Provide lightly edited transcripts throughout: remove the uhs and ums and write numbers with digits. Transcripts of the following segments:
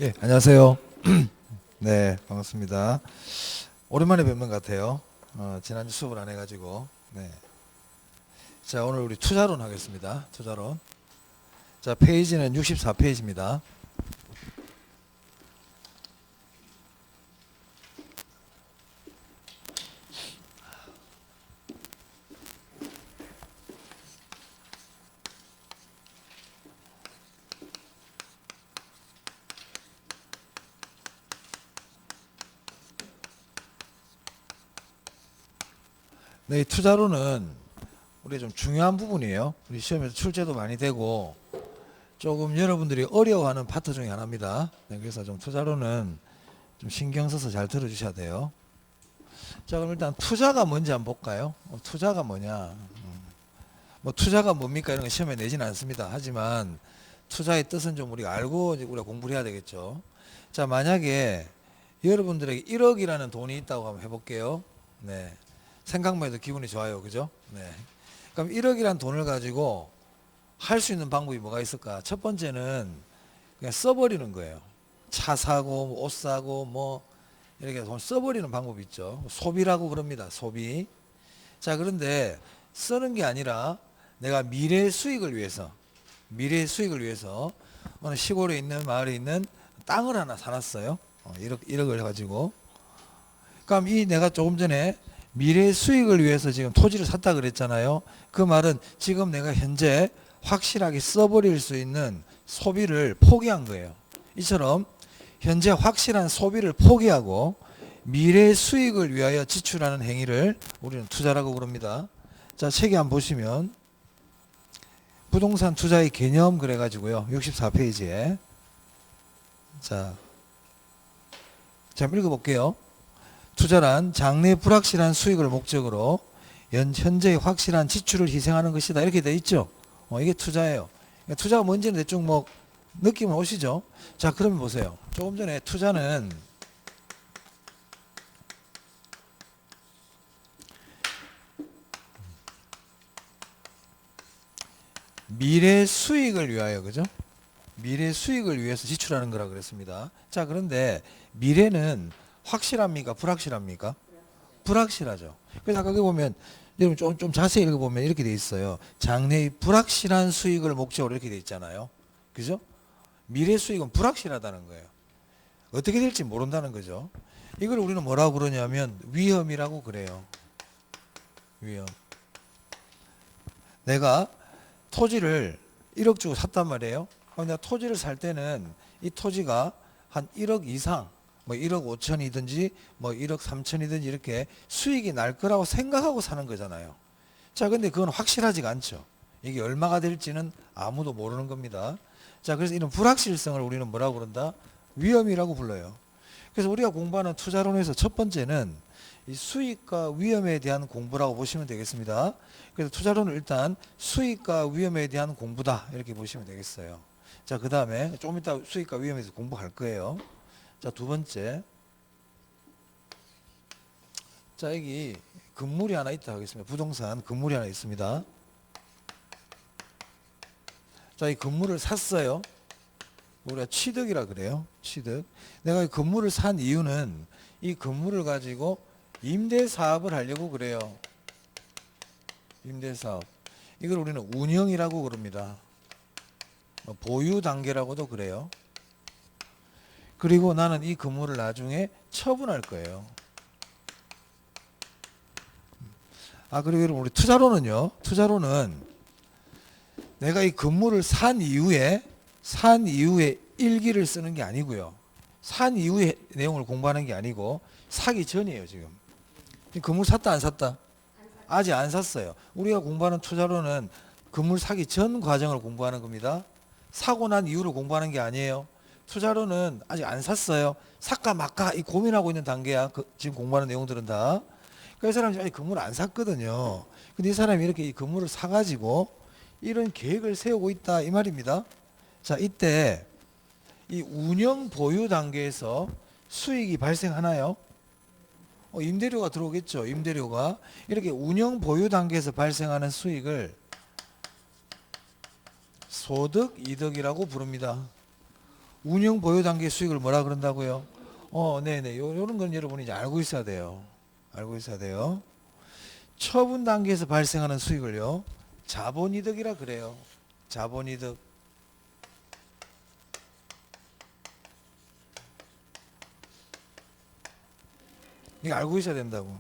예, 안녕하세요. 네, 반갑습니다. 오랜만에 뵙는 것 같아요. 지난주 수업을 안 해가지고. 네. 자, 오늘 우리 투자론 하겠습니다. 투자론. 자, 페이지는 64페이지입니다. 네, 이 투자론은 우리 좀 중요한 부분이에요. 우리 시험에서 출제도 많이 되고 조금 여러분들이 어려워하는 파트 중에 하나입니다. 네, 그래서 좀 투자론은 좀 신경 써서 잘 들어주셔야 돼요. 자, 그럼 일단 투자가 뭔지 한번 볼까요? 투자가 뭐냐? 뭐 투자가 뭡니까? 이런 거 시험에 내지는 않습니다. 하지만 투자의 뜻은 좀 우리가 알고 우리가 공부를 해야 되겠죠. 자, 만약에 여러분들에게 1억이라는 돈이 있다고 한번 해볼게요. 네. 생각만 해도 기분이 좋아요. 그죠? 네. 그럼 1억이라는 돈을 가지고 할 수 있는 방법이 뭐가 있을까? 첫 번째는 그냥 써버리는 거예요. 차 사고, 옷 사고, 뭐, 이렇게 돈 써버리는 방법이 있죠. 소비라고 그럽니다. 소비. 자, 그런데 쓰는 게 아니라 내가 미래 수익을 위해서, 미래 수익을 위해서 어느 시골에 있는 마을에 있는 땅을 하나 사놨어요. 1억을 가지고. 그럼 이 내가 조금 전에 미래 수익을 위해서 지금 토지를 샀다 그랬잖아요. 그 말은 지금 내가 현재 확실하게 써버릴 수 있는 소비를 포기한 거예요. 이처럼 현재 확실한 소비를 포기하고 미래 수익을 위하여 지출하는 행위를 우리는 투자라고 부릅니다. 자, 책에 한번 보시면 부동산 투자의 개념 그래가지고요. 64페이지에 자, 한번 읽어볼게요. 투자란 장래 불확실한 수익을 목적으로 현재의 확실한 지출을 희생하는 것이다. 이렇게 돼 있죠. 이게 투자예요. 그러니까 투자가 뭔지는 대충 뭐 느낌은 오시죠. 자, 그러면 보세요. 조금 전에 투자는 미래 수익을 위하여, 그죠? 미래 수익을 위해서 지출하는 거라 그랬습니다. 자, 그런데 미래는 확실합니까? 불확실합니까? 불확실하죠. 그래서 아까 보면 여러분 좀 자세히 읽어보면 이렇게 돼 있어요. 장래의 불확실한 수익을 목적으로 이렇게 돼 있잖아요. 그죠? 미래 수익은 불확실하다는 거예요. 어떻게 될지 모른다는 거죠. 이걸 우리는 뭐라고 그러냐면 위험이라고 그래요. 위험. 내가 토지를 1억 주고 샀단 말이에요. 그럼 내가 토지를 살 때는 이 토지가 한 1억 이상, 뭐 1억 5천이든지 뭐 1억 3천이든지 이렇게 수익이 날 거라고 생각하고 사는 거잖아요. 자, 근데 그건 확실하지가 않죠. 이게 얼마가 될지는 아무도 모르는 겁니다. 자, 그래서 이런 불확실성을 우리는 뭐라고 그런다? 위험이라고 불러요. 그래서 우리가 공부하는 투자론에서 첫 번째는 이 수익과 위험에 대한 공부라고 보시면 되겠습니다. 그래서 투자론은 일단 수익과 위험에 대한 공부다 이렇게 보시면 되겠어요. 자, 그 다음에 좀 이따 수익과 위험에 대해서 공부할 거예요. 자, 두 번째. 자, 여기 건물이 하나 있다 하겠습니다. 부동산 건물이 하나 있습니다. 자, 이 건물을 샀어요. 우리가 취득이라 그래요. 취득. 내가 이 건물을 산 이유는 이 건물을 가지고 임대 사업을 하려고 그래요. 임대 사업. 이걸 우리는 운영이라고 그럽니다. 보유 단계라고도 그래요. 그리고 나는 이 건물을 나중에 처분할 거예요. 그리고 여러분 우리 투자로는요. 투자로는 내가 이 건물을 산 이후에 일기를 쓰는 게 아니고요. 산 이후의 내용을 공부하는 게 아니고 사기 전이에요, 지금. 이 건물 샀다 안 샀다? 아직 안 샀어요. 우리가 공부하는 투자로는 건물 사기 전 과정을 공부하는 겁니다. 사고 난 이후를 공부하는 게 아니에요. 투자로는 아직 안 샀어요. 살까 말까 이 고민하고 있는 단계야. 지금 공부하는 내용들은 다. 그 사람이 아직 건물을 안 샀거든요. 근데 이 사람이 이렇게 이 건물을 사가지고 이런 계획을 세우고 있다 이 말입니다. 자, 이때 이 운영 보유 단계에서 수익이 발생하나요? 임대료가 들어오겠죠. 임대료가 이렇게 운영 보유 단계에서 발생하는 수익을 소득 이득이라고 부릅니다. 운영 보유 단계 수익을 뭐라 그런다고요? 네네. 요런 건 여러분이 이제 알고 있어야 돼요. 알고 있어야 돼요. 처분 단계에서 발생하는 수익을요, 자본이득이라 그래요. 자본이득. 이거 알고 있어야 된다고.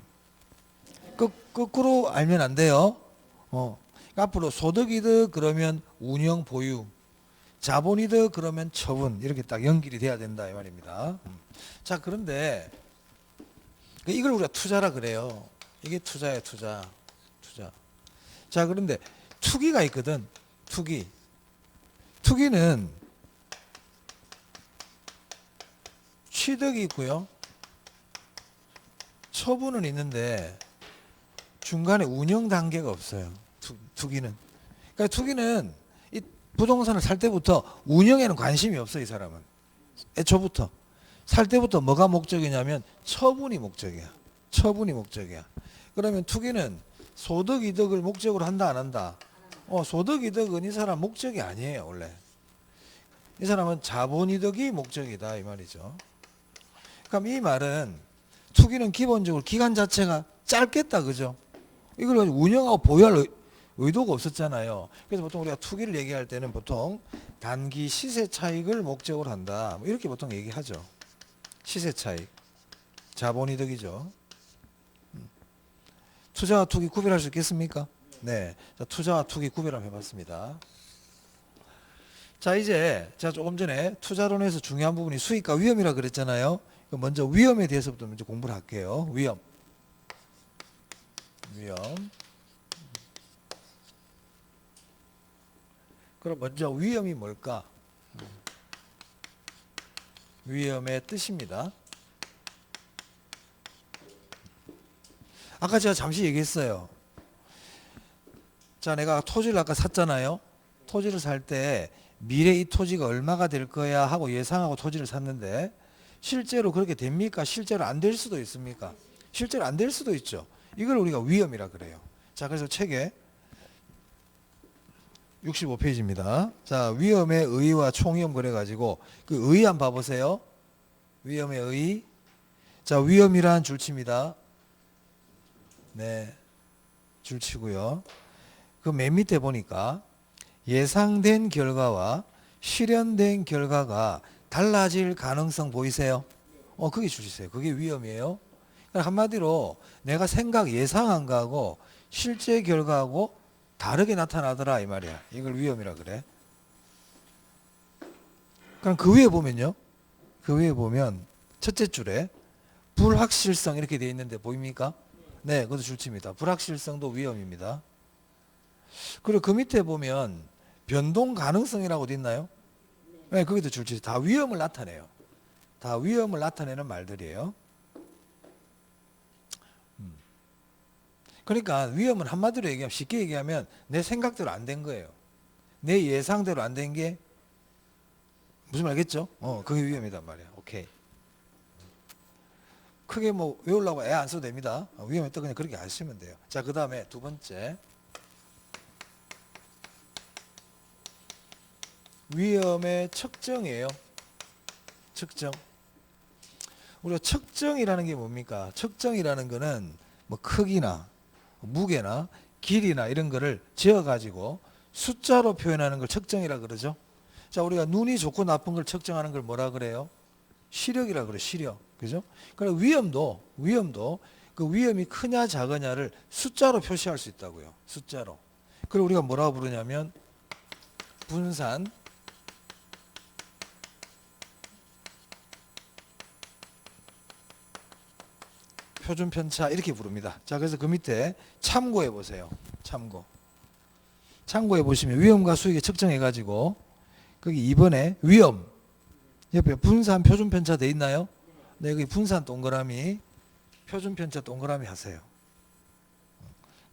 거꾸로 알면 안 돼요. 그러니까 앞으로 소득이득 그러면 운영 보유, 자본이득 그러면 처분, 이렇게 딱 연결이 돼야 된다 이 말입니다. 자, 그런데 이걸 우리가 투자라 그래요. 이게 투자예요, 투자. 자, 그런데 투기가 있거든. 투기는 취득이 있고요, 처분은 있는데 중간에 운영 단계가 없어요. 투기는. 그러니까 투기는 이 부동산을 살 때부터 운영에는 관심이 없어. 이 사람은 애초부터 살 때부터 뭐가 목적이냐면 처분이 목적이야. 그러면 투기는 소득 이득을 목적으로 한다 안 한다? 소득 이득은 이 사람 목적이 아니에요. 원래 이 사람은 자본 이득이 목적이다 이 말이죠. 그럼 이 말은 투기는 기본적으로 기간 자체가 짧겠다, 그죠? 이걸 운영하고 보유할 의도가 없었잖아요. 그래서 보통 우리가 투기를 얘기할 때는 보통 단기 시세 차익을 목적으로 한다, 뭐 이렇게 보통 얘기하죠. 시세 차익, 자본이득이죠. 투자와 투기 구별할 수 있겠습니까? 네, 자, 투자와 투기 구별 한번 해봤습니다. 자, 이제 제가 조금 전에 투자론에서 중요한 부분이 수익과 위험이라 그랬잖아요. 먼저 위험에 대해서부터 먼저 공부를 할게요. 위험. 그럼 먼저 위험이 뭘까? 위험의 뜻입니다. 아까 제가 잠시 얘기했어요. 자, 내가 토지를 아까 샀잖아요. 토지를 살 때 미래 이 토지가 얼마가 될 거야 하고 예상하고 토지를 샀는데 실제로 그렇게 됩니까? 실제로 안 될 수도 있습니까? 실제로 안 될 수도 있죠. 이걸 우리가 위험이라 그래요. 자, 그래서 책에 65페이지입니다. 자, 위험의 의의와 총위험 그래가지고 그 의의 한번 봐보세요. 위험의 의의. 자, 위험이란 줄칩니다. 네, 줄치고요. 그 맨 밑에 보니까 예상된 결과와 실현된 결과가 달라질 가능성 보이세요? 그게 줄이세요. 그게 위험이에요. 그러니까 한마디로 내가 예상한 거하고 실제 결과하고 다르게 나타나더라 이 말이야. 이걸 위험이라 그래. 그럼 그 위에 보면요. 그 위에 보면 첫째 줄에 불확실성 이렇게 되어 있는데 보입니까? 네, 그것도 줄칩니다. 불확실성도 위험입니다. 그리고 그 밑에 보면 변동 가능성이라고 돼 있나요? 네, 거기도 줄치. 다 위험을 나타내요. 다 위험을 나타내는 말들이에요. 그러니까 위험은 한마디로 얘기하면, 쉽게 얘기하면 내 생각대로 안 된 거예요. 내 예상대로 안 된 게 무슨 말겠죠? 그게 위험이단 말이야. 오케이. 크게 뭐 외우려고 애 안 써도 됩니다. 위험했다 그냥 그렇게 아시면 돼요. 자, 그 다음에 두 번째. 위험의 측정이에요. 측정. 우리가 측정이라는 게 뭡니까? 측정이라는 거는 뭐 크기나 무게나 길이나 이런 거를 재어가지고 숫자로 표현하는 걸 측정이라 그러죠. 자, 우리가 눈이 좋고 나쁜 걸 측정하는 걸 뭐라 그래요? 시력이라 그래, 시력. 그죠? 그래, 위험도 그 위험이 크냐 작으냐를 숫자로 표시할 수 있다고요. 숫자로. 그걸 우리가 뭐라고 부르냐면 분산 표준 편차 이렇게 부릅니다. 자, 그래서 그 밑에 참고해 보세요. 참고해 보시면 위험과 수익을 측정해 가지고 거기 2번에 위험 옆에 분산 표준 편차 돼 있나요? 네, 여기 분산 동그라미 표준 편차 동그라미 하세요.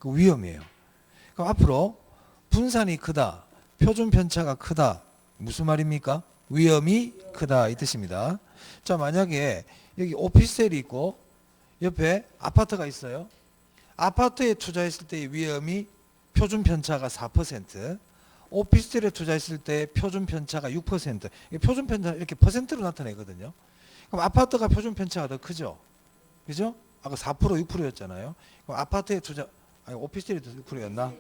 그 위험이에요. 그럼 앞으로 분산이 크다, 표준 편차가 크다, 무슨 말입니까? 위험이 크다 이 뜻입니다. 자, 만약에 여기 오피스텔이 있고 옆에 아파트가 있어요. 아파트에 투자했을 때의 위험이 표준 편차가 4%, 오피스텔에 투자했을 때 표준 편차가 6%. 이게 표준 편차 이렇게 퍼센트로 나타내거든요. 그럼 아파트가 표준 편차가 더 크죠. 그죠? 아까 4% 6%였잖아요. 그럼 아파트에 투자 아니 오피스텔이 더 6%였나?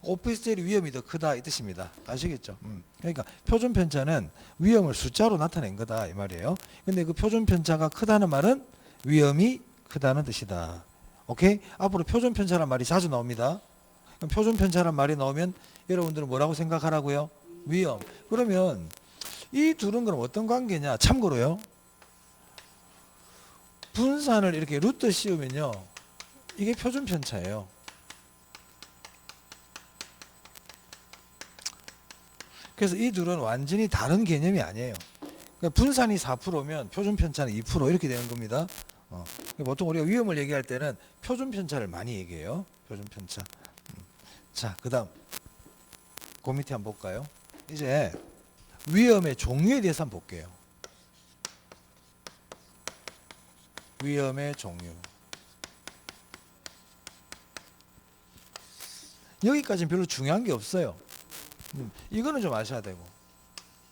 오피스텔이 위험이 더 크다 이 뜻입니다. 아시겠죠? 그러니까 표준 편차는 위험을 숫자로 나타낸 거다 이 말이에요. 근데 그 표준 편차가 크다는 말은 위험이 크다는 뜻이다. 오케이? 앞으로 표준 편차란 말이 자주 나옵니다. 그럼 표준 편차란 말이 나오면 여러분들은 뭐라고 생각하라고요? 위험. 그러면 이 둘은 그럼 어떤 관계냐? 참고로요. 분산을 이렇게 루트 씌우면요. 이게 표준 편차예요. 그래서 이 둘은 완전히 다른 개념이 아니에요. 그러니까 분산이 4%면 표준 편차는 2% 이렇게 되는 겁니다. 보통 우리가 위험을 얘기할 때는 표준 편차를 많이 얘기해요. 표준 편차. 자, 그다음 그 밑에 한번 볼까요? 이제 위험의 종류에 대해서 한번 볼게요. 위험의 종류. 여기까지는 별로 중요한 게 없어요. 이거는 좀 아셔야 되고,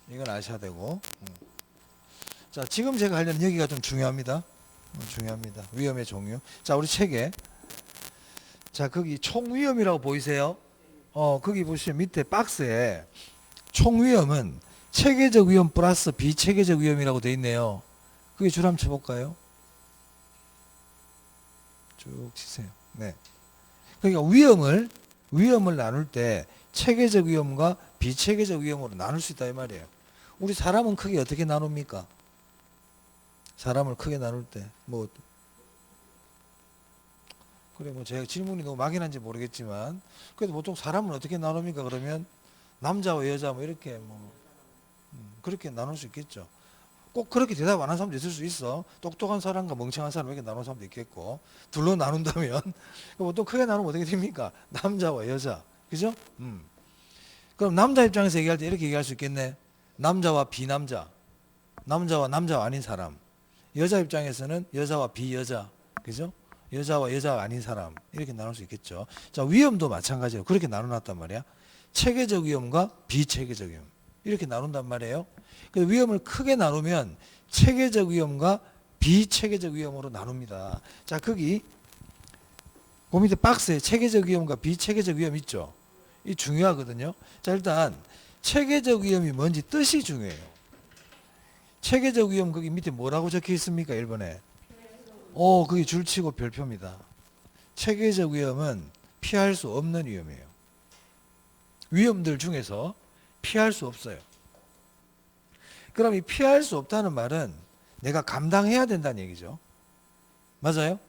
이건 아셔야 되고. 자, 지금 제가 하려는 여기가 좀 중요합니다. 중요합니다. 위험의 종류. 자, 우리 책에 자, 거기 총위험이라고 보이세요? 거기 보시면 밑에 박스에 총위험은 체계적 위험 플러스 비체계적 위험이라고 돼 있네요. 그게 줄 한번 쳐볼까요? 쭉 치세요. 네. 그러니까 위험을 나눌 때 체계적 위험과 비체계적 위험으로 나눌 수 있다 이 말이에요. 우리 사람은 크게 어떻게 나눕니까? 사람을 크게 나눌 때 뭐 그래 뭐 제가 질문이 너무 막연한지 모르겠지만 그래도 보통 사람은 어떻게 나눕니까? 그러면 남자와 여자 뭐 이렇게 뭐 그렇게 나눌 수 있겠죠. 꼭 그렇게 대답 안 하는 사람도 있을 수 있어. 똑똑한 사람과 멍청한 사람 이렇게 나누는 사람도 있겠고 둘로 나눈다면 보통 크게 나누면 어떻게 됩니까? 남자와 여자 그죠? 그럼 남자 입장에서 얘기할 때 이렇게 얘기할 수 있겠네. 남자와 비남자, 남자와 남자가 아닌 사람. 여자 입장에서는 여자와 비여자, 그죠? 여자와 여자가 아닌 사람 이렇게 나눌 수 있겠죠. 자, 위험도 마찬가지예요. 그렇게 나눠놨단 말이야. 체계적 위험과 비체계적 위험 이렇게 나눈단 말이에요. 그래서 위험을 크게 나누면 체계적 위험과 비체계적 위험으로 나눕니다. 자, 거기 그 밑에 박스에 체계적 위험과 비체계적 위험 있죠. 이 중요하거든요. 자, 일단 체계적 위험이 뭔지 뜻이 중요해요. 체계적 위험 거기 밑에 뭐라고 적혀 있습니까? 1번에. 거기 줄치고 별표입니다. 체계적 위험은 피할 수 없는 위험이에요. 위험들 중에서 피할 수 없어요. 그럼 이 피할 수 없다는 말은 내가 감당해야 된다는 얘기죠. 맞아요?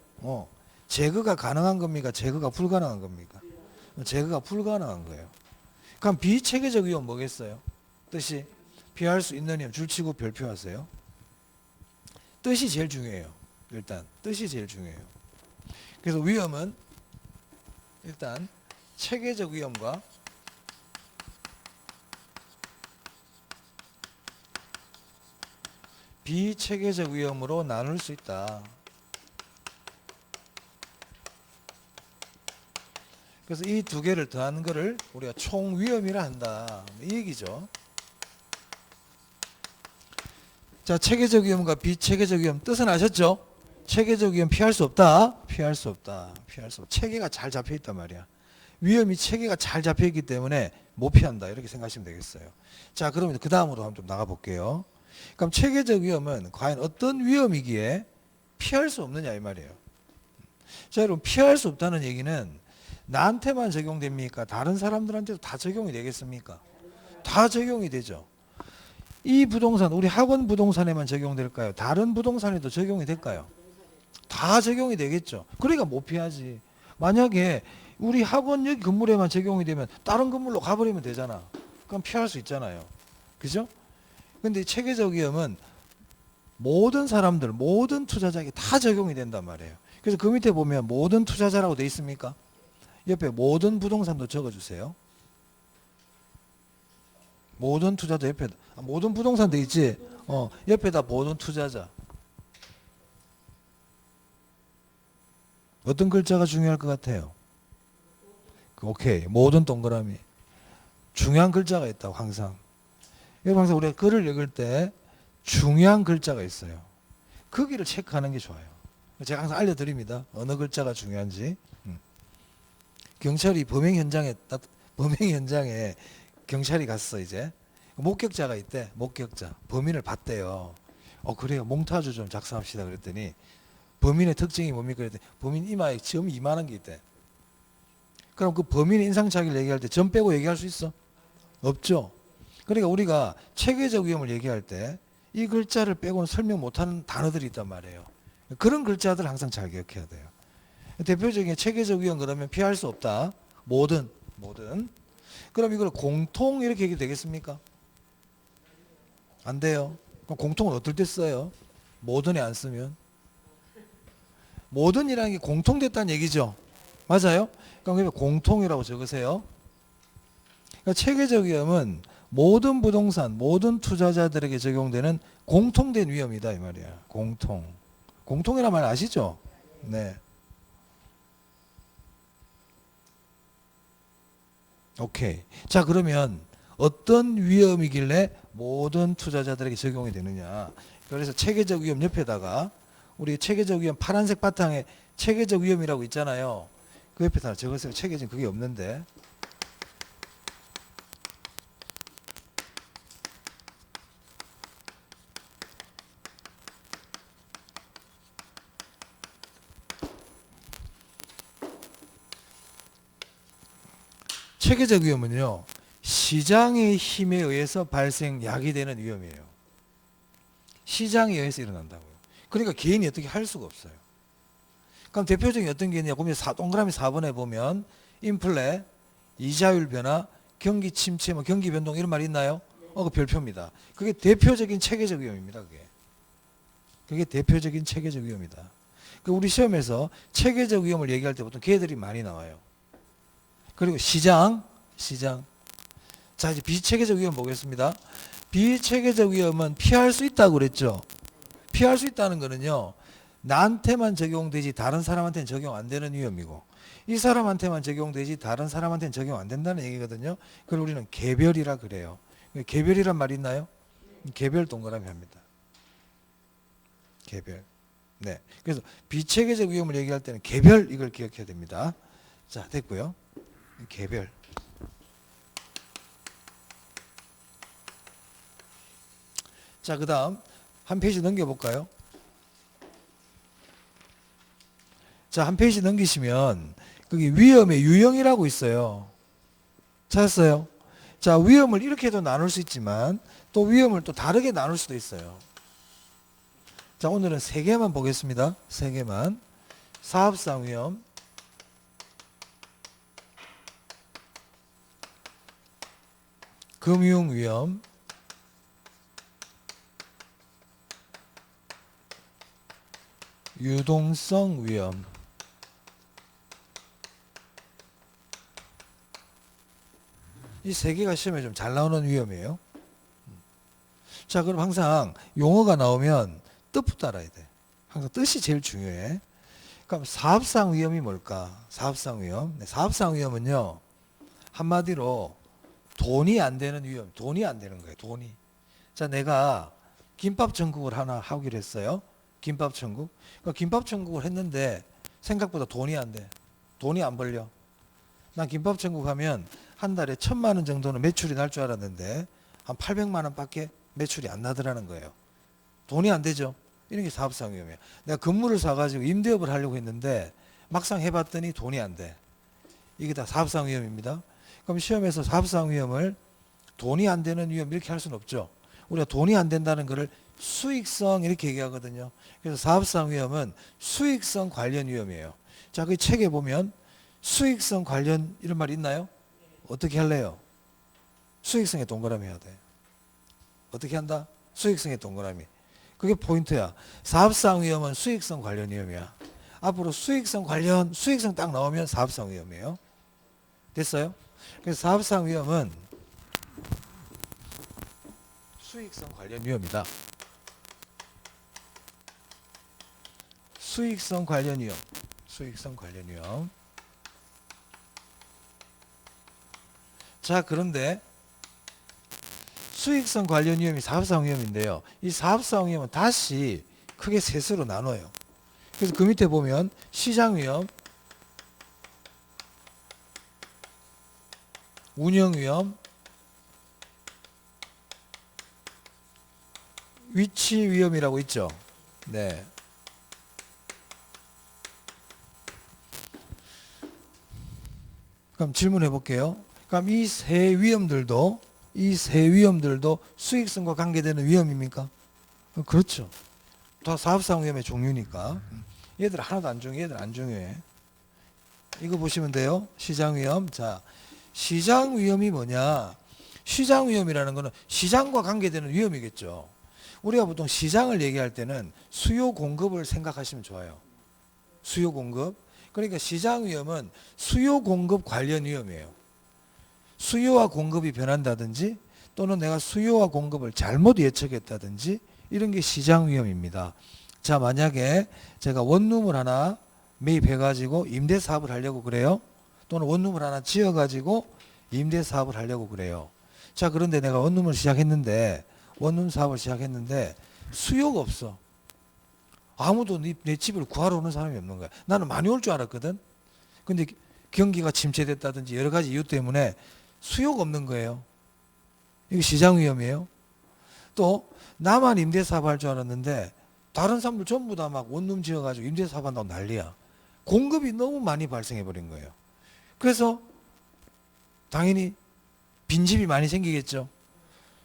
제거가 가능한 겁니까? 제거가 불가능한 겁니까? 제거가 불가능한 거예요. 그럼 비체계적 위험 뭐겠어요? 뜻이 피할 수 있는 위험 줄치고 별표하세요. 뜻이 제일 중요해요. 일단 뜻이 제일 중요해요. 그래서 위험은 일단 체계적 위험과 비체계적 위험으로 나눌 수 있다. 그래서 이 두 개를 더하는 것을 우리가 총위험이라 한다. 이 얘기죠. 자, 체계적 위험과 비체계적 위험 뜻은 아셨죠? 체계적 위험 피할 수 없다. 피할 수 없다. 피할 수 없다. 체계가 잘 잡혀 있단 말이야. 위험이 체계가 잘 잡혀 있기 때문에 못 피한다. 이렇게 생각하시면 되겠어요. 자, 그러면 그 다음으로 한번 좀 나가 볼게요. 그럼 체계적 위험은 과연 어떤 위험이기에 피할 수 없느냐 이 말이에요. 자, 여러분 피할 수 없다는 얘기는 나한테만 적용됩니까? 다른 사람들한테도 다 적용이 되겠습니까? 다 적용이 되죠. 이 부동산 우리 학원 부동산에만 적용될까요? 다른 부동산에도 적용이 될까요? 다 적용이 되겠죠. 그러니까 못 피하지. 만약에 우리 학원 여기 건물에만 적용이 되면 다른 건물로 가버리면 되잖아. 그럼 피할 수 있잖아요. 그죠? 근데 체계적 위험은 모든 사람들, 모든 투자자에게 다 적용이 된단 말이에요. 그래서 그 밑에 보면 모든 투자자라고 돼 있습니까? 옆에 모든 부동산도 적어주세요. 모든 투자자 옆에 모든 부동산 돼 있지? 옆에다 모든 투자자. 어떤 글자가 중요할 것 같아요? 오케이. 모든 동그라미. 중요한 글자가 있다고 항상. 여러분 항상 우리가 글을 읽을 때 중요한 글자가 있어요. 거기를 체크하는 게 좋아요. 제가 항상 알려드립니다. 어느 글자가 중요한지. 경찰이 범행 현장에 경찰이 갔어 이제. 목격자가 있대. 목격자. 범인을 봤대요. 그래요. 몽타주 좀 작성합시다 그랬더니 범인의 특징이 뭡니까 그랬더니 범인 이마에 점이 이만한 게 있대. 그럼 그 범인의 인상착의를 얘기할 때 점 빼고 얘기할 수 있어? 없죠. 그러니까 우리가 체계적 위험을 얘기할 때 이 글자를 빼고는 설명 못하는 단어들이 있단 말이에요. 그런 글자들 항상 잘 기억해야 돼요. 대표적인 체계적 위험 그러면 피할 수 없다. 모든. 그럼 이걸 공통 이렇게 얘기 되겠습니까? 안 돼요. 그럼 공통은 어떨 때 써요? 모든에 안 쓰면. 모든이라는 게 공통됐다는 얘기죠. 맞아요? 그러니까 공통이라고 적으세요. 그러니까 체계적 위험은 모든 부동산, 모든 투자자들에게 적용되는 공통된 위험이다 이 말이야. 공통이란 말 아시죠? 네. 오케이. 자, 그러면 어떤 위험이길래 모든 투자자들에게 적용이 되느냐. 그래서 체계적 위험 옆에다가 우리 체계적 위험 파란색 바탕에 체계적 위험이라고 있잖아요. 그 옆에다 적으세요. 체계적 그게 없는데. 체계적 위험은요. 시장의 힘에 의해서 야기되는 위험이에요. 시장에 의해서 일어난다고요. 그러니까 개인이 어떻게 할 수가 없어요. 그럼 대표적인 어떤 게 있냐? 보면 동그라미 4번에 보면 인플레, 이자율 변화, 경기 침체, 경기 변동 이런 말이 있나요? 그 별표입니다. 그게 대표적인 체계적 위험입니다. 그게 대표적인 체계적 위험이다. 우리 시험에서 체계적 위험을 얘기할 때 보통 걔들이 많이 나와요. 그리고 시장. 자, 이제 비체계적 위험 보겠습니다. 비체계적 위험은 피할 수 있다고 그랬죠. 피할 수 있다는 거는요. 나한테만 적용되지 다른 사람한테는 적용 안 되는 위험이고 이 사람한테만 적용되지 다른 사람한테는 적용 안 된다는 얘기거든요. 그걸 우리는 개별이라 그래요. 개별이란 말이 있나요? 개별 동그라미 합니다. 개별. 네. 그래서 비체계적 위험을 얘기할 때는 개별 이걸 기억해야 됩니다. 자, 됐고요. 개별. 자, 그 다음 한 페이지 넘겨볼까요? 자, 한 페이지 넘기시면 거기 위험의 유형이라고 있어요. 찾았어요? 자, 위험을 이렇게도 나눌 수 있지만 또 위험을 또 다르게 나눌 수도 있어요. 자, 오늘은 3개만 보겠습니다. 3개만. 사업상 위험, 금융 위험, 유동성 위험. 이 3개가 시험에 좀 잘 나오는 위험이에요. 자, 그럼 항상 용어가 나오면 뜻부터 알아야 돼. 항상 뜻이 제일 중요해. 그럼 사업상 위험이 뭘까? 사업상 위험. 네, 사업상 위험은요. 한마디로 돈이 안 되는 위험. 돈이 안 되는 거예요. 돈이. 자, 내가 김밥 천국을 하나 하기로 했어요. 김밥 천국. 그러니까 김밥 천국을 했는데 생각보다 돈이 안 돼. 돈이 안 벌려. 난 김밥 천국 하면 한 달에 1,000만 원 정도는 매출이 날 줄 알았는데 한 800만 원밖에 매출이 안 나더라는 거예요. 돈이 안 되죠. 이런 게 사업상 위험이에요. 내가 건물을 사가지고 임대업을 하려고 했는데 막상 해봤더니 돈이 안 돼. 이게 다 사업상 위험입니다. 그럼 시험에서 사업상 위험을 돈이 안 되는 위험 이렇게 할 수는 없죠. 우리가 돈이 안 된다는 것을 수익성 이렇게 얘기하거든요. 그래서 사업상 위험은 수익성 관련 위험이에요. 자, 그 책에 보면 수익성 관련 이런 말 있나요? 어떻게 할래요? 수익성에 동그라미 해야 돼. 어떻게 한다? 수익성에 동그라미. 그게 포인트야. 사업상 위험은 수익성 관련 위험이야. 앞으로 수익성 딱 나오면 사업상 위험이에요. 됐어요? 그래서 사업상 위험은 수익성 관련 위험이다. 수익성 관련 위험. 자, 그런데 수익성 관련 위험이 사업상 위험인데요. 이 사업상 위험은 다시 크게 셋으로 나눠요. 그래서 그 밑에 보면 시장 위험, 운영 위험, 위치 위험이라고 있죠. 네. 그럼 질문해 볼게요. 그럼 이 세 위험들도 수익성과 관계되는 위험입니까? 그렇죠. 다 사업상 위험의 종류니까. 얘들 하나도 안 중요해. 얘들 안 중요해. 이거 보시면 돼요. 시장 위험. 자, 시장 위험이 뭐냐? 시장 위험이라는 거는 시장과 관계되는 위험이겠죠. 우리가 보통 시장을 얘기할 때는 수요 공급을 생각하시면 좋아요. 수요 공급. 그러니까 시장 위험은 수요 공급 관련 위험이에요. 수요와 공급이 변한다든지 또는 내가 수요와 공급을 잘못 예측했다든지 이런 게 시장 위험입니다. 자, 만약에 제가 원룸을 하나 매입해 가지고 임대 사업을 하려고 그래요. 또는 원룸을 하나 지어 가지고 임대 사업을 하려고 그래요. 자, 그런데 내가 원룸 사업을 시작했는데 수요가 없어. 아무도 내 집을 구하러 오는 사람이 없는 거야. 나는 많이 올 줄 알았거든. 근데 경기가 침체됐다든지 여러 가지 이유 때문에 수요가 없는 거예요. 이게 시장 위험이에요. 또 나만 임대 사업 할 줄 알았는데 다른 사람들 전부 다 막 원룸 지어가지고 임대 사업 한다고 난리야. 공급이 너무 많이 발생해 버린 거예요. 그래서 당연히 빈집이 많이 생기겠죠.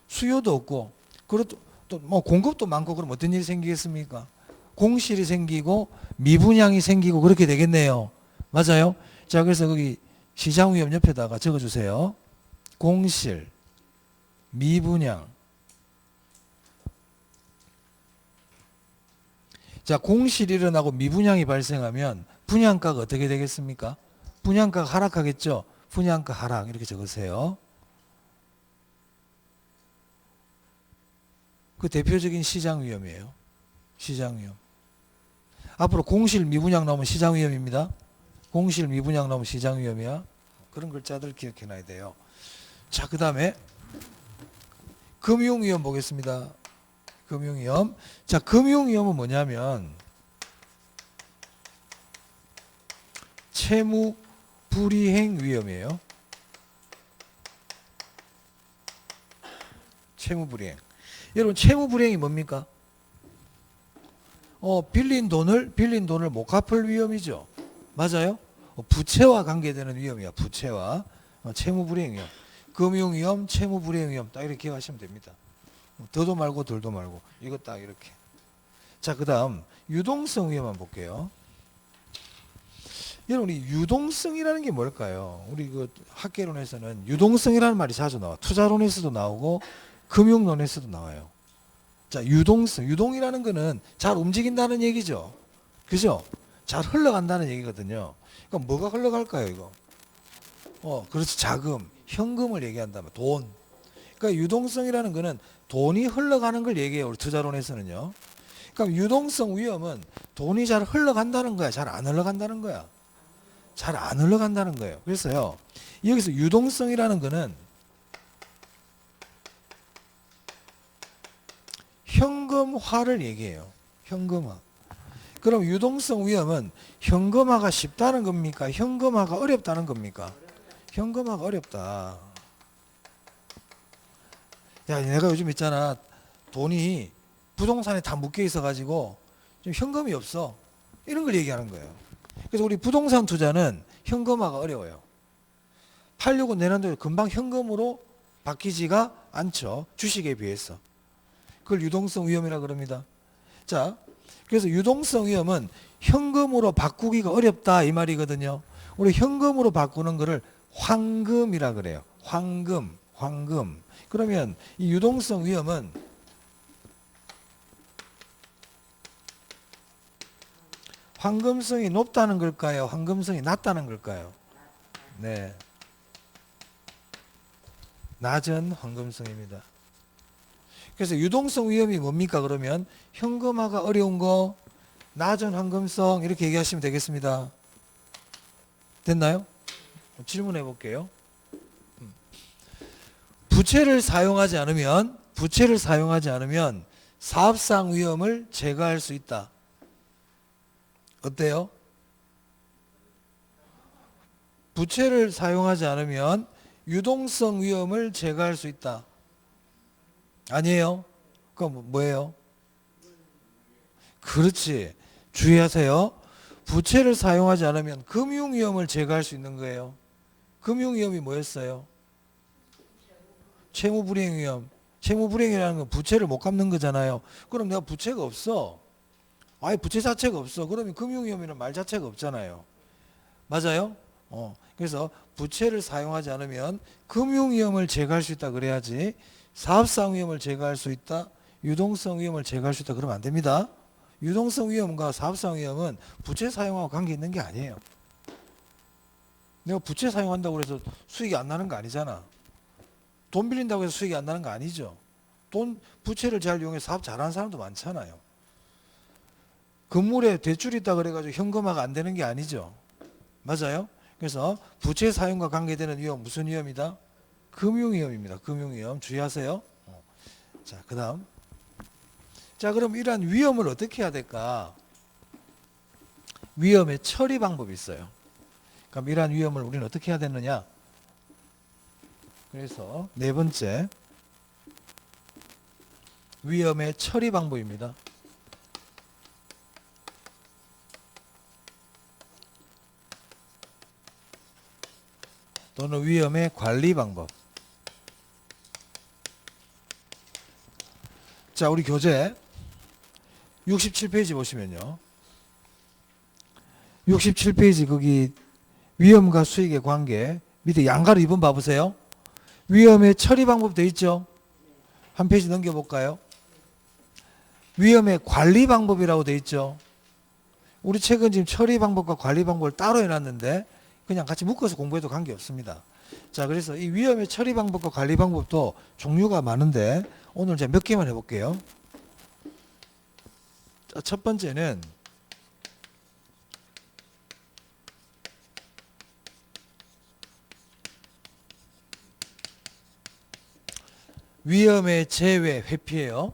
수요도 없고, 그리고 또 뭐 공급도 많고 그럼 어떤 일이 생기겠습니까? 공실이 생기고 미분양이 생기고 그렇게 되겠네요. 맞아요? 자, 그래서 거기 시장 위험 옆에다가 적어주세요. 공실, 미분양. 자, 공실이 일어나고 미분양이 발생하면 분양가가 어떻게 되겠습니까? 분양가가 하락하겠죠? 분양가 하락 이렇게 적으세요. 그 대표적인 시장 위험이에요. 시장 위험. 앞으로 공실 미분양 나오면 시장 위험입니다. 공실 미분양 나오면 시장 위험이야. 그런 글자들 기억해 놔야 돼요. 자, 그 다음에 금융위험 보겠습니다. 금융위험. 자, 금융위험은 뭐냐면 채무 불이행 위험이에요. 채무 불이행. 여러분, 채무 불이행이 뭡니까? 빌린 돈을 못 갚을 위험이죠. 맞아요? 부채와 관계되는 위험이야. 부채와 채무 불이행 위험. 금융 위험, 채무 불이행 위험 딱 이렇게 기억하시면 됩니다. 더도 말고 덜도 말고 이거 딱 이렇게. 자, 그다음 유동성 위험만 볼게요. 여러분, 이 유동성이라는 게 뭘까요? 우리 그 학계론에서는 유동성이라는 말이 자주 나와. 투자론에서도 나오고 금융론에서도 나와요. 자, 유동성. 유동이라는 거는 잘 움직인다는 얘기죠. 그죠? 잘 흘러간다는 얘기거든요. 그러니까 뭐가 흘러갈까요, 이거? 그렇지. 자금, 현금을 얘기한다면 돈. 그러니까 유동성이라는 거는 돈이 흘러가는 걸 얘기해요. 우리 투자론에서는요. 그러니까 유동성 위험은 돈이 잘 흘러간다는 거야. 잘 안 흘러간다는 거야. 잘 안 흘러간다는 거예요. 그래서요. 여기서 유동성이라는 거는 현금화를 얘기해요. 현금화. 그럼 유동성 위험은 현금화가 쉽다는 겁니까? 현금화가 어렵다는 겁니까? 현금화가 어렵다. 야, 내가 요즘 있잖아. 돈이 부동산에 다 묶여 있어가지고 좀 현금이 없어. 이런 걸 얘기하는 거예요. 그래서 우리 부동산 투자는 현금화가 어려워요. 팔려고 내놨는데 금방 현금으로 바뀌지가 않죠. 주식에 비해서. 그걸 유동성 위험이라 그럽니다. 자, 그래서 유동성 위험은 현금으로 바꾸기가 어렵다 이 말이거든요. 우리 현금으로 바꾸는 거를 황금이라 그래요. 황금. 그러면 이 유동성 위험은 황금성이 높다는 걸까요? 황금성이 낮다는 걸까요? 네. 낮은 황금성입니다. 그래서 유동성 위험이 뭡니까? 그러면 현금화가 어려운 거, 낮은 황금성 이렇게 얘기하시면 되겠습니다. 됐나요? 질문해 볼게요. 부채를 사용하지 않으면 사업상 위험을 제거할 수 있다. 어때요? 부채를 사용하지 않으면 유동성 위험을 제거할 수 있다. 아니에요? 그럼 뭐예요? 그렇지. 주의하세요. 부채를 사용하지 않으면 금융 위험을 제거할 수 있는 거예요. 금융 위험이 뭐였어요? 채무 불이행 위험. 채무 불이행이라는 건 부채를 못 갚는 거잖아요. 그럼 내가 부채가 없어. 아예 부채 자체가 없어. 그러면 금융 위험이라는 말 자체가 없잖아요. 맞아요? 그래서 부채를 사용하지 않으면 금융 위험을 제거할 수 있다 그래야지. 사업상 위험을 제거할 수 있다. 유동성 위험을 제거할 수 있다 그러면 안 됩니다. 유동성 위험과 사업상 위험은 부채 사용하고 관계 있는 게 아니에요. 내가 부채 사용한다고 해서 수익이 안 나는 거 아니잖아. 돈 빌린다고 해서 수익이 안 나는 거 아니죠. 부채를 잘 이용해 사업 잘하는 사람도 많잖아요. 건물에 대출이 있다 그래가지고 현금화가 안 되는 게 아니죠. 맞아요? 그래서 부채 사용과 관계되는 위험, 무슨 위험이다? 금융위험입니다. 금융위험 주의하세요. 자, 그 다음. 자, 그럼 이러한 위험을 어떻게 해야 될까? 위험의 처리 방법이 있어요. 그럼 이러한 위험을 우리는 어떻게 해야 되느냐? 그래서 네 번째, 위험의 처리 방법입니다. 또는 위험의 관리 방법. 자, 우리 교재 67페이지 보시면요. 67페이지 거기 위험과 수익의 관계 밑에 양가로 2번 봐보세요. 위험의 처리 방법 되어 있죠. 한 페이지 넘겨볼까요? 위험의 관리 방법이라고 되어 있죠. 우리 책은 지금 처리 방법과 관리 방법을 따로 해놨는데 그냥 같이 묶어서 공부해도 관계없습니다. 자, 그래서 이 위험의 처리 방법과 관리 방법도 종류가 많은데 오늘 이제 몇 개만 해볼게요. 자, 첫 번째는 위험의 제외 회피예요.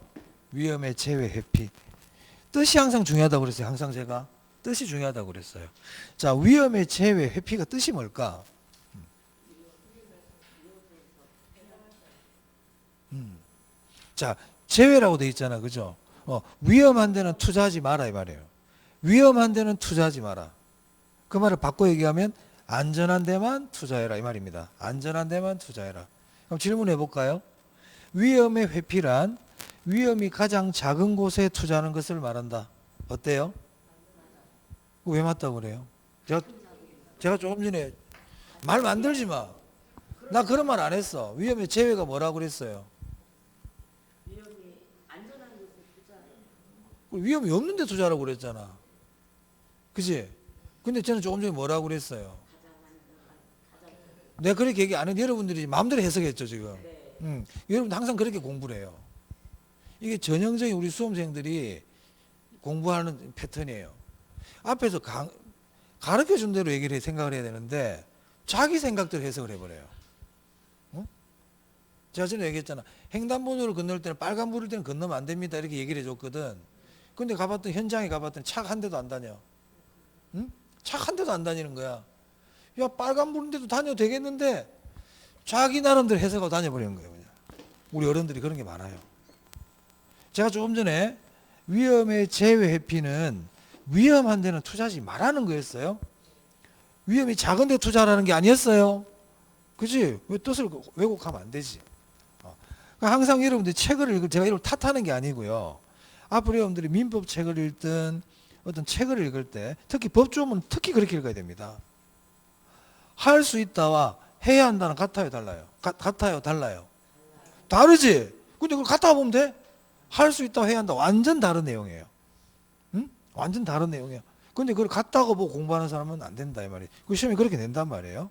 위험의 제외 회피. 뜻이 항상 중요하다고 그랬어요. 항상 제가 뜻이 중요하다고 그랬어요. 자, 위험의 제외 회피가 뜻이 뭘까? 자, 제외라고 돼 있잖아. 그죠? 위험한 데는 투자하지 마라 이 말이에요. 위험한 데는 투자하지 마라. 그 말을 바꿔 얘기하면 안전한 데만 투자해라 이 말입니다. 안전한 데만 투자해라. 그럼 질문해 볼까요? 위험의 회피란 위험이 가장 작은 곳에 투자하는 것을 말한다. 어때요? 왜 맞다고 그래요? 제가 조금 전에 말 만들지 마. 나 그런 말 안 했어. 위험의 제외가 뭐라고 그랬어요? 위험이 없는데 투자라고 그랬잖아. 그지? 근데 저는 조금 전에 뭐라고 그랬어요? 내가 그렇게 얘기 안 했는데 여러분들이 마음대로 해석했죠 지금. 여러분들 항상 그렇게 공부를 해요. 이게 전형적인 우리 수험생들이 공부하는 패턴이에요. 앞에서 가르쳐 준 대로 얘기를 생각을 해야 되는데 자기 생각대로 해석을 해버려요. 제가 전에 얘기했잖아. 횡단보도를 건널 때는 빨간 불일 때는 건너면 안 됩니다. 이렇게 얘기를 해줬거든. 근데 현장에 가봤더니 차가 한 대도 안 다녀. 응? 차가 한 대도 안 다니는 거야. 야, 빨간 불인데도 다녀도 되겠는데 자기 나름대로 해석하고 다녀버리는 거예요. 그냥. 우리 어른들이 그런 게 많아요. 제가 조금 전에 위험의 제외 회피는 위험한 데는 투자하지 말라는 거였어요. 위험이 작은 데 투자하라는 게 아니었어요. 그지? 왜 뜻을 왜곡하면 안 되지? 그러니까 항상 여러분들이 책을 제가 이걸 탓하는 게 아니고요. 앞으로 여러분들이 민법 책을 읽든 어떤 책을 읽을 때 특히 법조문은 특히 그렇게 읽어야 됩니다. 할 수 있다와 해야 한다는 같아요, 달라요? 같아요, 달라요? 다르지? 근데 그걸 갖다 보면 돼? 할 수 있다고 해야 한다. 완전 다른 내용이에요. 응? 완전 다른 내용이에요. 근데 그걸 같다고 보고 공부하는 사람은 안 된다 이 말이에요. 그 시험이 그렇게 낸단 말이에요.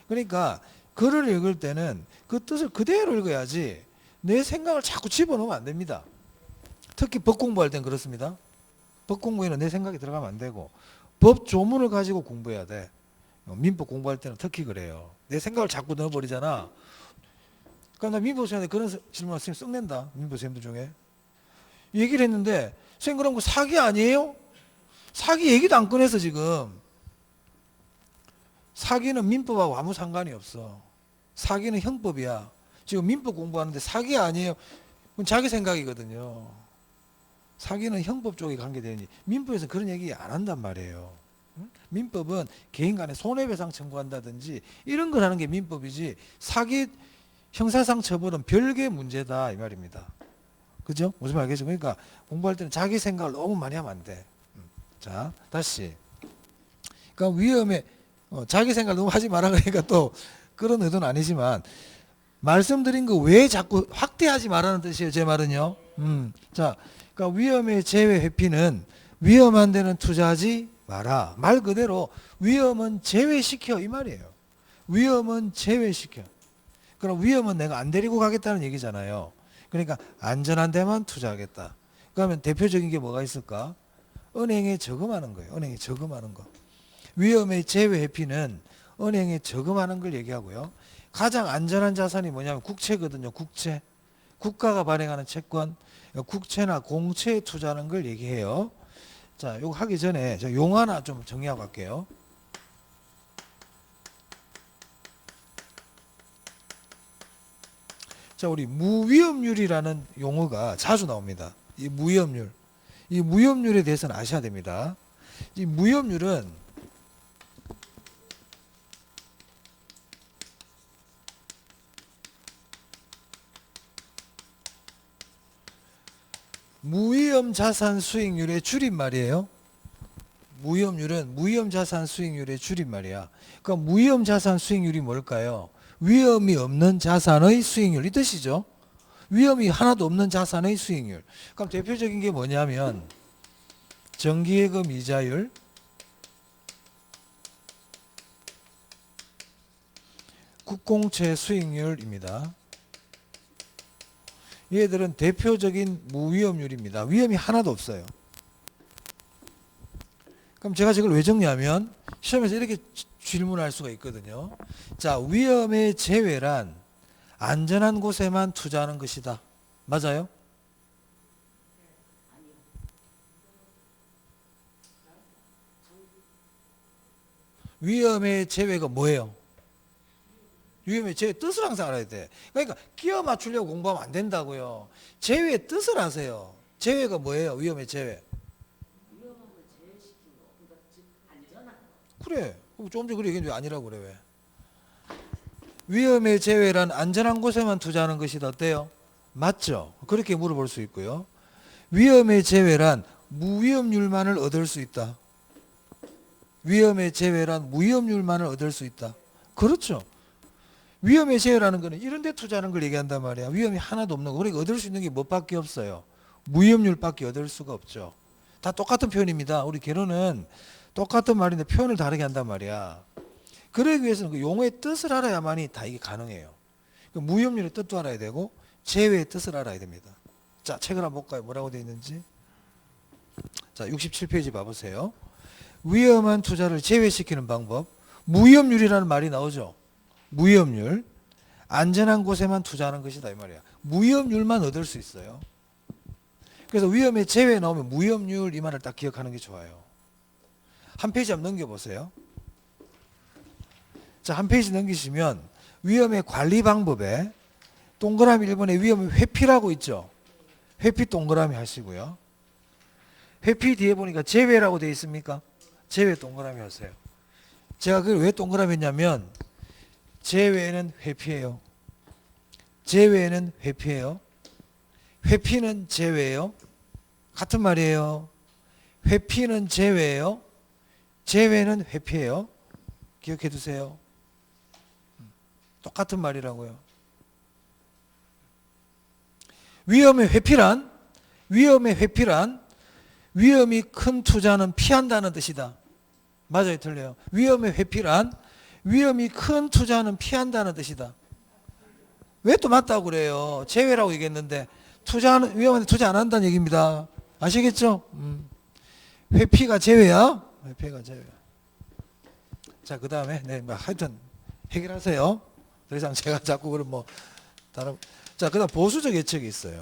그러니까 글을 읽을 때는 그 뜻을 그대로 읽어야지 내 생각을 자꾸 집어넣으면 안 됩니다. 특히 법 공부할 땐 그렇습니다. 법 공부에는 내 생각이 들어가면 안 되고 법 조문을 가지고 공부해야 돼. 민법 공부할 때는 특히 그래요. 내 생각을 자꾸 넣어버리잖아. 그러니까 나 민법 시간에 그런 질문을 선생님 썩낸다. 민법 선생님들 중에. 얘기를 했는데 선생님 그럼 그 사기 아니에요? 사기 얘기도 안 꺼내서 지금. 사기는 민법하고 아무 상관이 없어. 사기는 형법이야. 지금 민법 공부하는데 사기 아니에요? 그건 자기 생각이거든요. 사기는 형법 쪽에 관계되니 민법에서는 그런 얘기 안 한단 말이에요. 민법은 개인 간에 손해배상 청구한다든지 이런 걸 하는 게 민법이지 사기 형사상 처벌은 별개의 문제다 이 말입니다. 그죠? 무슨 말 알겠죠? 그러니까 공부할 때는 자기 생각을 너무 많이 하면 안 돼. 자, 다시. 그러니까 위험에 자기 생각을 너무 하지 마라 그러니까 또 그런 의도는 아니지만 말씀드린 거 왜 자꾸 확대하지 말라는 뜻이에요. 제 말은요. 자, 그러니까 위험의 제외 회피는 위험한 데는 투자하지 마라. 말 그대로 위험은 제외시켜 이 말이에요. 위험은 제외시켜. 그럼 위험은 내가 안 데리고 가겠다는 얘기잖아요. 그러니까 안전한 데만 투자하겠다. 그러면 대표적인 게 뭐가 있을까? 은행에 저금하는 거예요. 은행에 저금하는 거. 위험의 제외 회피는 은행에 저금하는 걸 얘기하고요. 가장 안전한 자산이 뭐냐면 국채거든요. 국채. 국가가 발행하는 채권, 국채나 공채에 투자하는 걸 얘기해요. 자, 이거 하기 전에 저 용 하나 좀 정리하고 갈게요. 자, 우리 무위험률이라는 용어가 자주 나옵니다. 이 무위험률. 이 무위험률에 대해서는 아셔야 됩니다. 이 무위험률은 무위험 자산 수익률의 줄임말이에요. 무위험률은 무위험 자산 수익률의 줄임말이야. 그러니까 무위험 자산 수익률이 뭘까요? 위험이 없는 자산의 수익률 이 뜻이죠. 위험이 하나도 없는 자산의 수익률. 그럼 대표적인 게 뭐냐면 정기예금 이자율, 국공채 수익률입니다. 얘들은 대표적인 무위험률입니다. 위험이 하나도 없어요. 그럼 제가 이걸 왜 정리하면 시험에서 이렇게 질문할 수가 있거든요. 자, 위험의 제외란 안전한 곳에만 투자하는 것이다. 맞아요? 위험의 제외가 뭐예요? 위험의 제외 뜻을 항상 알아야 돼. 그러니까 끼워 맞추려고 공부하면 안 된다고요. 제외의 뜻을 아세요. 제외가 뭐예요? 위험의 제외. 그래. 조금 전에 그래 얘기했는데 왜 아니라고 그래 왜? 위험의 제외란 안전한 곳에만 투자하는 것이다. 어때요? 맞죠? 그렇게 물어볼 수 있고요. 위험의 제외란 무위험률만을 얻을 수 있다. 위험의 제외란 무위험률만을 얻을 수 있다. 그렇죠. 위험의 제외라는 거는 이런 데 투자하는 걸 얘기한단 말이야. 위험이 하나도 없는 거. 그러니까 얻을 수 있는 게 뭐밖에 없어요. 무위험률밖에 얻을 수가 없죠. 다 똑같은 표현입니다. 우리 개론은 똑같은 말인데 표현을 다르게 한단 말이야. 그러기 위해서는 그 용어의 뜻을 알아야만이 다 이게 가능해요. 무위험률의 뜻도 알아야 되고 제외의 뜻을 알아야 됩니다. 자, 책을 한번 볼까요? 뭐라고 되어 있는지. 자, 67페이지 봐보세요. 위험한 투자를 제외시키는 방법. 무위험률이라는 말이 나오죠. 무위험률. 안전한 곳에만 투자하는 것이다 이 말이야. 무위험률만 얻을 수 있어요. 그래서 위험의 제외 나오면 무위험률 이 말을 딱 기억하는 게 좋아요. 한 페이지 한번 넘겨보세요. 자, 한 페이지 넘기시면 위험의 관리 방법에 동그라미 1번에 위험의 회피라고 있죠. 회피 동그라미 하시고요. 회피 뒤에 보니까 제외라고 되어 있습니까? 제외 동그라미 하세요. 제가 그걸 왜 동그라미 했냐면 제외는 회피예요. 제외는 회피예요. 회피는 제외예요. 같은 말이에요. 회피는 제외예요. 제외는 회피예요. 기억해 두세요. 똑같은 말이라고요. 위험의 회피란 위험이 큰 투자는 피한다는 뜻이다. 맞아요, 틀려요. 위험의 회피란 위험이 큰 투자는 피한다는 뜻이다. 왜 또 맞다고 그래요? 제외라고 얘기했는데 투자는 위험한데 투자 안 한다는 얘기입니다. 아시겠죠? 회피가 제외야. 회피가 제외야. 자, 그 다음에 네, 뭐 하여튼 해결하세요. 더 이상 제가 자꾸 그럼 뭐 다른 자, 그다음 보수적 예측이 있어요.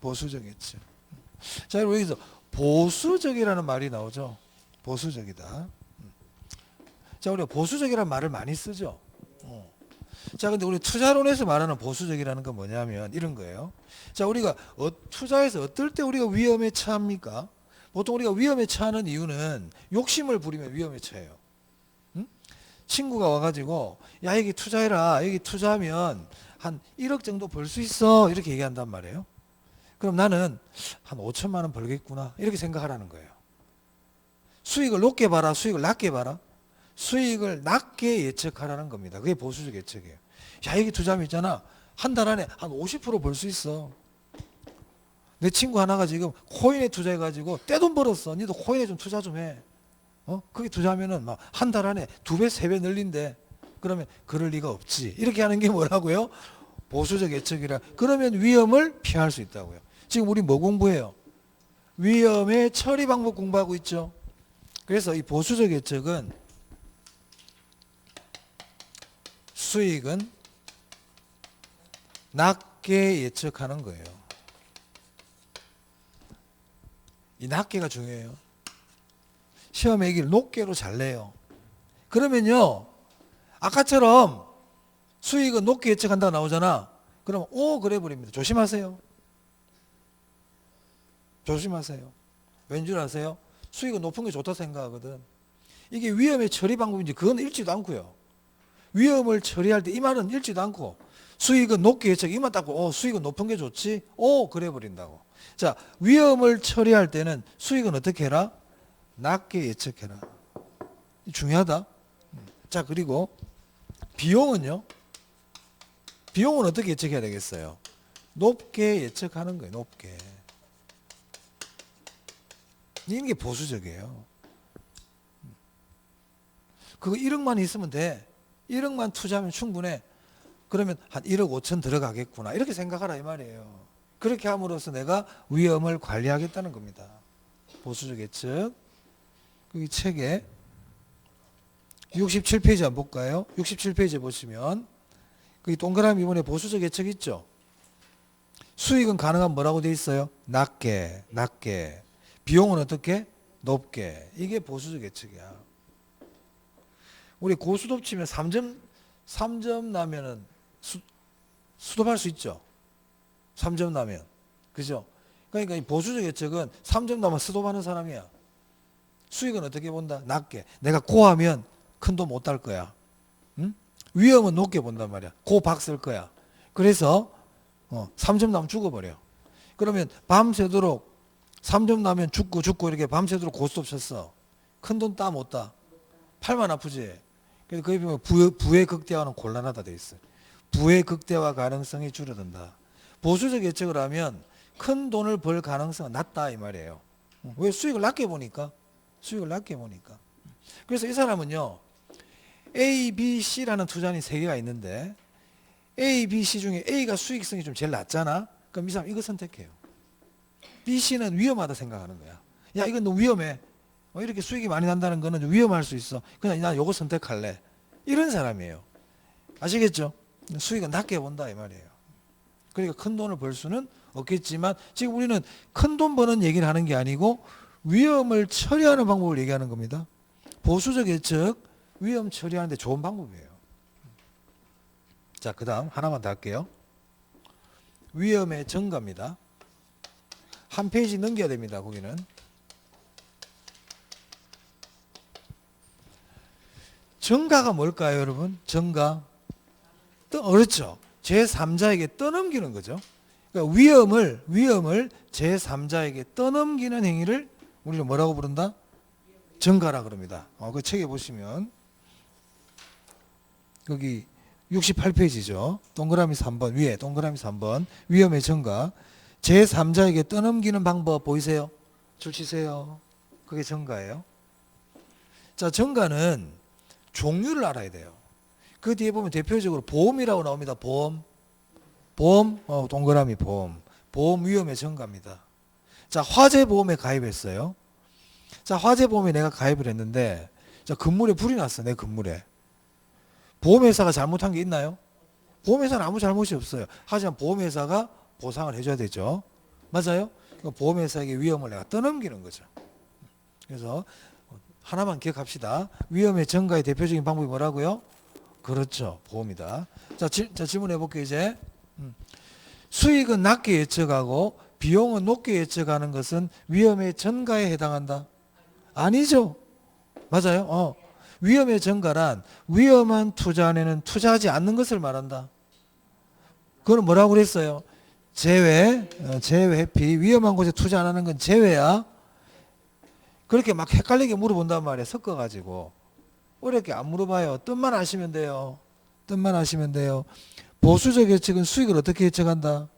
보수적 예측. 자, 여러분 여기서 보수적이라는 말이 나오죠. 보수적이다. 자, 우리가 보수적이라는 말을 많이 쓰죠. 자, 근데 우리 투자론에서 말하는 보수적이라는 건 뭐냐면 이런 거예요. 자, 우리가 투자에서 어떨 때 우리가 위험에 처합니까? 보통 우리가 위험에 처하는 이유는 욕심을 부리면 위험에 처해요. 응? 친구가 와가지고 야, 여기 투자해라. 여기 투자하면 한 1억 정도 벌 수 있어. 이렇게 얘기한단 말이에요. 그럼 나는 한 5천만 원 벌겠구나. 이렇게 생각하라는 거예요. 수익을 높게 봐라. 수익을 낮게 봐라. 수익을 낮게 예측하라는 겁니다. 그게 보수적 예측이에요. 야, 여기 투자하면 있잖아. 한 달 안에 한 50% 벌 수 있어. 내 친구 하나가 지금 코인에 투자해가지고 떼돈 벌었어. 니도 코인에 좀 투자 좀 해. 거기 투자하면은 막 한 달 안에 2배, 3배 늘린대. 그러면 그럴 리가 없지. 이렇게 하는 게 뭐라고요? 보수적 예측이라. 그러면 위험을 피할 수 있다고요. 지금 우리 뭐 공부해요? 위험의 처리 방법 공부하고 있죠. 그래서 이 보수적 예측은 수익은 낮게 예측하는 거예요. 이 낮게가 중요해요. 시험에 이길 높게로 잘 내요. 그러면요, 아까처럼 수익은 높게 예측한다고 나오잖아. 그러면 그래 버립니다. 조심하세요. 조심하세요. 왠 줄 아세요? 수익은 높은 게 좋다 생각하거든. 이게 위험의 처리 방법인지 그건 읽지도 않고요. 위험을 처리할 때 이 말은 읽지도 않고 수익은 높게 예측 이만 닦고 수익은 높은 게 좋지? 그래 버린다고. 자, 위험을 처리할 때는 수익은 어떻게 해라? 낮게 예측해라. 중요하다. 자, 그리고 비용은요? 비용은 어떻게 예측해야 되겠어요? 높게 예측하는 거예요. 높게. 이런 게 보수적이에요. 그거 1억만 있으면 돼. 1억만 투자하면 충분해. 그러면 한 1억 5천 들어가겠구나. 이렇게 생각하라 이 말이에요. 그렇게 함으로써 내가 위험을 관리하겠다는 겁니다. 보수적 예측. 여기 책에 67페이지 한번 볼까요? 67페이지 보시면 거기 동그라미 이번에 보수적 예측 있죠? 수익은 가능한 뭐라고 돼 있어요? 낮게, 낮게. 비용은 어떻게? 높게. 이게 보수적 예측이야. 우리 고수톱 치면 3점 나면은 수톱할 수 있죠? 3점 나면. 그죠? 그러니까 이 보수적 예측은 3점 나면 수톱하는 사람이야. 수익은 어떻게 본다? 낮게. 내가 고하면 큰 돈 못 딸 거야. 응? 위험은 높게 본단 말이야. 고박 쓸 거야. 그래서 3점 나면 죽어버려. 그러면 밤새도록 3점 나면 죽고 이렇게 밤새도록 고스톱 쳤어. 큰 돈 따 못 따? 팔만 아프지? 그래서 거기 보면 부의 극대화는 곤란하다 돼 있어요. 부의 극대화 가능성이 줄어든다. 보수적 예측을 하면 큰 돈을 벌 가능성은 낮다 이 말이에요. 왜? 수익을 낮게 보니까. 수익을 낮게 보니까. 그래서 이 사람은요. A, B, C라는 투자인이 3개가 있는데 A, B, C 중에 A가 수익성이 좀 제일 낮잖아. 그럼 이 사람 이거 선택해요. B, C는 위험하다 생각하는 거야. 야, 이건 너무 위험해. 이렇게 수익이 많이 난다는 거는 좀 위험할 수 있어. 그냥 난 요거 선택할래. 이런 사람이에요. 아시겠죠? 수익은 낮게 본다 이 말이에요. 그러니까 큰 돈을 벌 수는 없겠지만 지금 우리는 큰 돈 버는 얘기를 하는 게 아니고 위험을 처리하는 방법을 얘기하는 겁니다. 보수적 예측, 위험 처리하는 데 좋은 방법이에요. 자, 그 다음 하나만 더 할게요. 위험의 전가입니다. 한 페이지 넘겨야 됩니다. 거기는. 전가가 뭘까요, 여러분? 전가. 그렇죠. 제3자에게 떠넘기는 거죠. 그러니까 위험을 제3자에게 떠넘기는 행위를 우리는 뭐라고 부른다? 전가라 그럽니다. 그 책에 보시면 거기 68페이지죠. 동그라미 3번 위에 동그라미 3번 위험의 전가. 제3자에게 떠넘기는 방법 보이세요? 줄 치세요. 그게 전가예요. 자, 전가는 종류를 알아야 돼요. 그 뒤에 보면 대표적으로 보험이라고 나옵니다. 보험, 동그라미 보험. 보험 위험의 전가입니다. 자, 화재보험에 가입했어요. 자, 화재보험에 내가 가입을 했는데, 자, 건물에 불이 났어, 내 건물에. 보험회사가 잘못한 게 있나요? 보험회사는 아무 잘못이 없어요. 하지만 보험회사가 보상을 해줘야 되죠. 맞아요? 보험회사에게 위험을 내가 떠넘기는 거죠. 그래서 하나만 기억합시다. 위험의 전가의 대표적인 방법이 뭐라고요? 그렇죠. 보험이다. 자, 질문해 볼게요, 이제. 수익은 낮게 예측하고 비용은 높게 예측하는 것은 위험의 전가에 해당한다? 아니죠. 맞아요. 위험의 전가란 위험한 투자 안에는 투자하지 않는 것을 말한다. 그건 뭐라고 그랬어요? 제외, 회피. 위험한 곳에 투자 안 하는 건 제외야. 그렇게 막 헷갈리게 물어본단 말이에요. 섞어가지고. 어렵게 안 물어봐요. 뜻만 아시면 돼요. 뜻만 아시면 돼요. 보수적 예측은 수익을 어떻게 예측한다?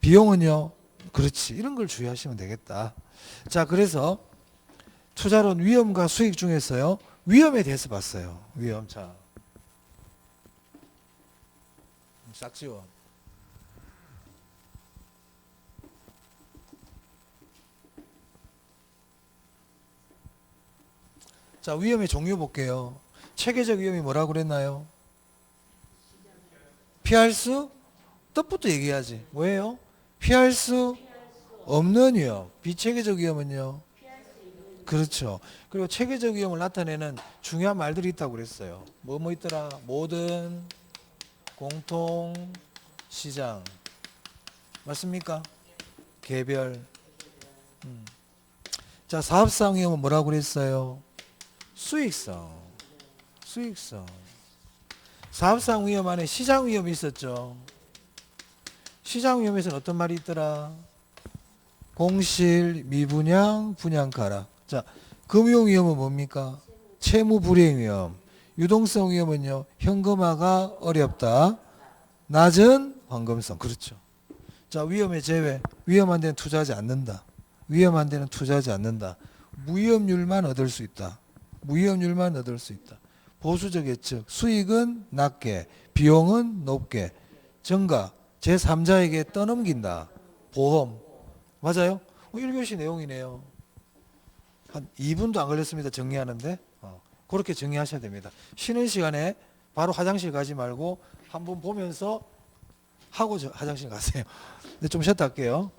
비용은요? 그렇지. 이런 걸 주의하시면 되겠다. 자, 그래서 투자론 위험과 수익 중에서요. 위험에 대해서 봤어요. 위험. 자, 싹 지워. 자, 위험의 종류 볼게요. 체계적 위험이 뭐라고 그랬나요? 피할 수? 뜻부터 얘기하지. 뭐예요? 피할 수 없는 위험. 비체계적 위험은요? 그렇죠. 그리고 체계적 위험을 나타내는 중요한 말들이 있다고 그랬어요. 뭐 있더라? 모든 공통 시장. 맞습니까? 개별. 자, 사업상 위험은 뭐라고 그랬어요? 수익성. 사업상 위험 안에 시장 위험이 있었죠. 시장 위험에서는 어떤 말이 있더라? 공실, 미분양, 분양가락. 자, 금융 위험은 뭡니까? 채무 불이행 위험. 유동성 위험은요, 현금화가 어렵다. 낮은 황금성. 그렇죠. 자, 위험의 제외. 위험한 데는 투자하지 않는다. 위험한 데는 투자하지 않는다. 무위험률만 얻을 수 있다. 무위험률만 얻을 수 있다. 보수적 예측. 수익은 낮게, 비용은 높게. 전가. 제3자에게 떠넘긴다. 보험. 맞아요? 1교시 내용이네요. 한 2분도 안 걸렸습니다. 정리하는데. 그렇게 정리하셔야 됩니다. 쉬는 시간에 바로 화장실 가지 말고 한번 보면서 하고 화장실 가세요. 네, 좀 쉬었다 할게요.